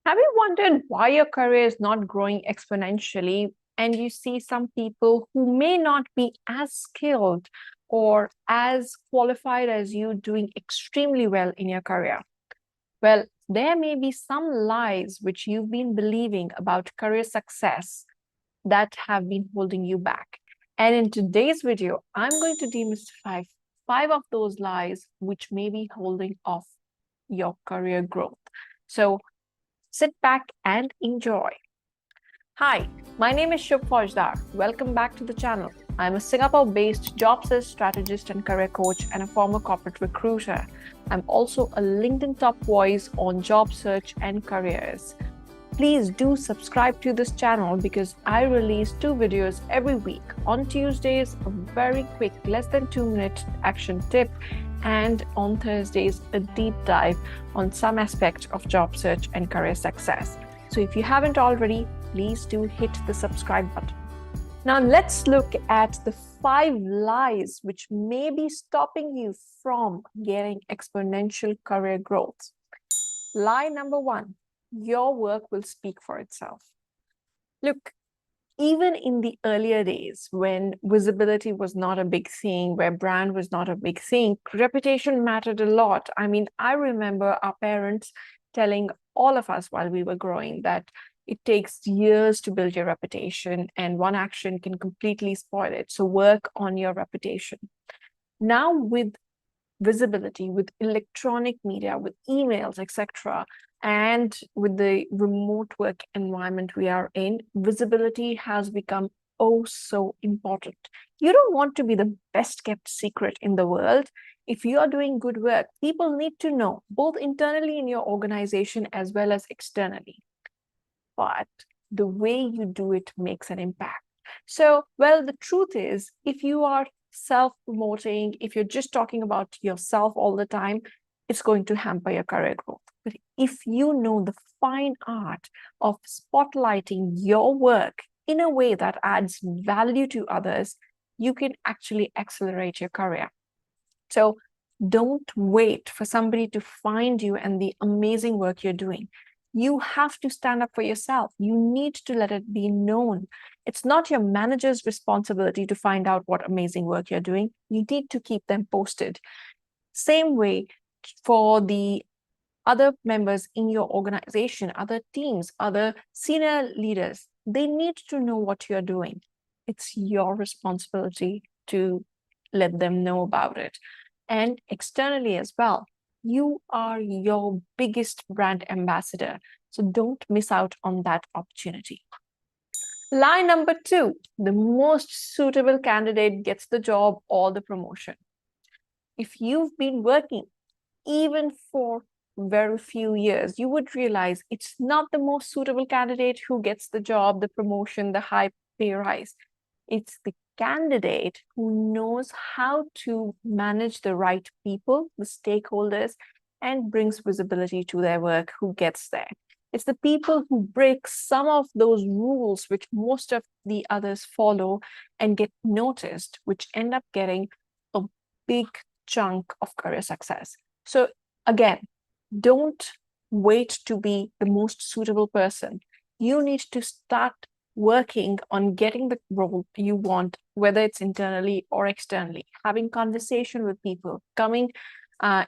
Have you wondered why your career is not growing exponentially and you see some people who may not be as skilled or as qualified as you doing extremely well in your career? Well, there may be some lies which you've been believing about career success that have been holding you back. And in today's video, I'm going to demystify five of those lies which may be holding off your career growth. So sit back and enjoy. Hi, my name is Shub Faujdar. Welcome back to the channel. I'm a Singapore-based job search strategist and career coach and a former corporate recruiter. I'm also a LinkedIn top voice on job search and careers. Please do subscribe to this channel because I release 2 videos every week. On Tuesdays, a very quick, less than 2-minute action tip, and on Thursdays, a deep dive on some aspect of job search and career success. So if you haven't already, please do hit the subscribe button. Now let's look at the 5 lies which may be stopping you from getting exponential career growth. Lie number 1. Your work will speak for itself. Look, even in the earlier days when visibility was not a big thing, where brand was not a big thing, reputation mattered a lot. I mean, I remember our parents telling all of us while we were growing that it takes years to build your reputation and one action can completely spoil it. So work on your reputation. Now with visibility, with electronic media, with emails, etc., and with the remote work environment we are in, visibility has become oh so important. You don't want to be the best kept secret in the world. If you are doing good work, people need to know, both internally in your organization as well as externally. But the way you do it makes an impact. So, well, the truth is, if you are self-promoting, if you're just talking about yourself all the time, it's going to hamper your career growth. But if you know the fine art of spotlighting your work in a way that adds value to others, you can actually accelerate your career. So don't wait for somebody to find you and the amazing work you're doing. You have to stand up for yourself. You need to let it be known. It's not your manager's responsibility to find out what amazing work you're doing. You need to keep them posted. Same way for the other members in your organization, other teams, other senior leaders. They need to know what you're doing. It's your responsibility to let them know about it. And externally as well, you are your biggest brand ambassador. So don't miss out on that opportunity. Lie number 2, the most suitable candidate gets the job or the promotion. If you've been working even for very few years, you would realize it's not the most suitable candidate who gets the job, the promotion, the high pay rise. It's the candidate who knows how to manage the right people, the stakeholders, and brings visibility to their work who gets there. It's the people who break some of those rules which most of the others follow and get noticed, which end up getting a big chunk of career success. So again, don't wait to be the most suitable person. You need to start working on getting the role you want, whether it's internally or externally, having conversation with people, coming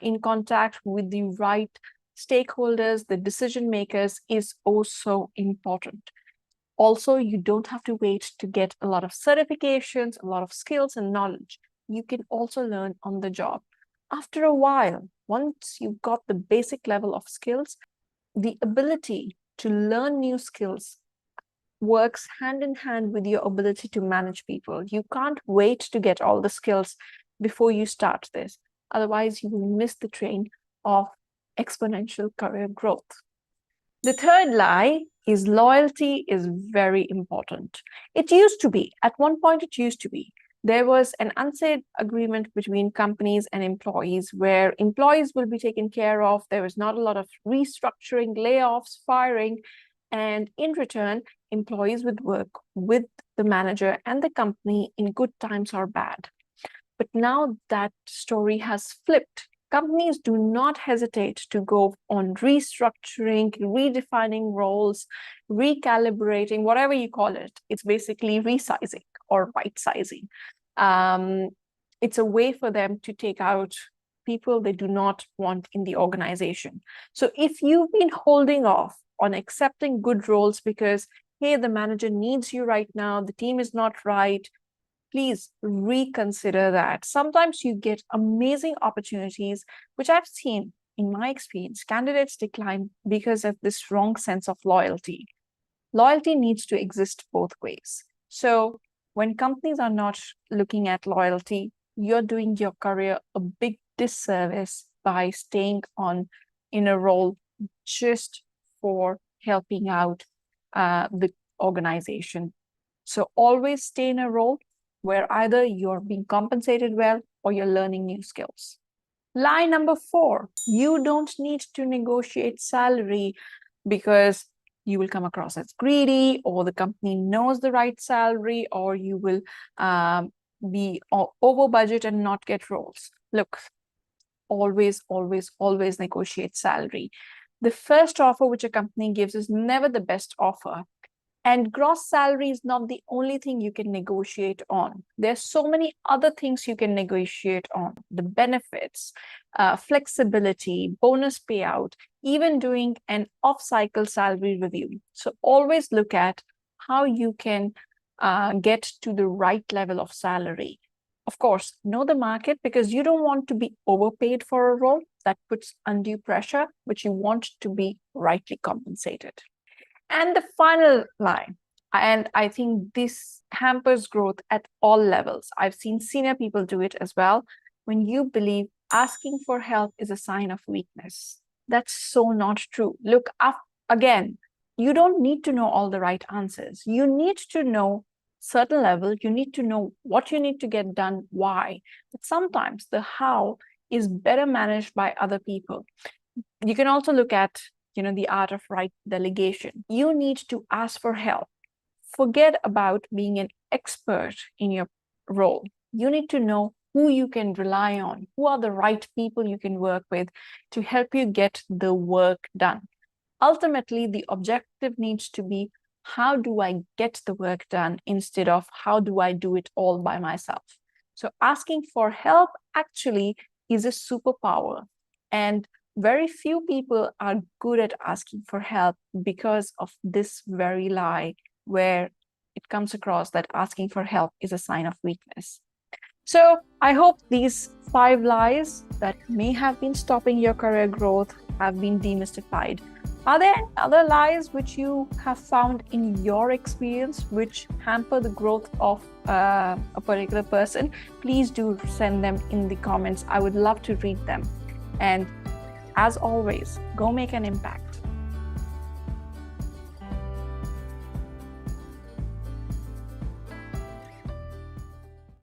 in contact with the right stakeholders, the decision makers is also important. Also, you don't have to wait to get a lot of certifications, a lot of skills and knowledge. You can also learn on the job. After a while, once you've got the basic level of skills, the ability to learn new skills works hand in hand with your ability to manage people. You can't wait to get all the skills before you start this. Otherwise, you will miss the train of exponential career growth. The third lie is loyalty is very important. It used to be. At one point, it used to be. There was an unsaid agreement between companies and employees where employees will be taken care of. There was not a lot of restructuring, layoffs, firing, and in return, employees would work with the manager and the company in good times or bad. But now that story has flipped. Companies do not hesitate to go on restructuring, redefining roles, recalibrating, whatever you call it. It's basically resizing or right sizing. It's a way for them to take out people they do not want in the organization. So if you've been holding off on accepting good roles because, hey, the manager needs you right now, the team is not right, please reconsider that. Sometimes you get amazing opportunities, which I've seen in my experience. Candidates decline because of this wrong sense of loyalty. Loyalty needs to exist both ways. So when companies are not looking at loyalty, you're doing your career a big disservice by staying on in a role just for helping out the organization. So always stay in a role where either you're being compensated well or you're learning new skills. Lie number 4, you don't need to negotiate salary because you will come across as greedy, or the company knows the right salary, or you will be over budget and not get roles. Look, always negotiate salary. The first offer which a company gives is never the best offer. And gross salary is not the only thing you can negotiate on. There's so many other things you can negotiate on. The benefits, flexibility, bonus payout, even doing an off-cycle salary review. So always look at how you can get to the right level of salary. Of course, know the market, because you don't want to be overpaid for a role that puts undue pressure, but you want to be rightly compensated. And the final line, and I think this hampers growth at all levels. I've seen senior people do it as well. When you believe asking for help is a sign of weakness. That's so not true. Look, again, you don't need to know all the right answers. You need to know certain level. You need to know what you need to get done, why. But sometimes the how is better managed by other people. You can also look at the art of right delegation. You need to ask for help. Forget about being an expert in your role. You need to know who you can rely on, who are the right people you can work with to help you get the work done. Ultimately, the objective needs to be, how do I get the work done, instead of how do I do it all by myself. So asking for help actually is a superpower. And very few people are good at asking for help because of this very lie, where it comes across that asking for help is a sign of weakness. So I hope these 5 lies that may have been stopping your career growth have been demystified. Are there any other lies which you have found in your experience which hamper the growth of a particular person? Please do send them in the comments. I would love to read them. And as always, go make an impact.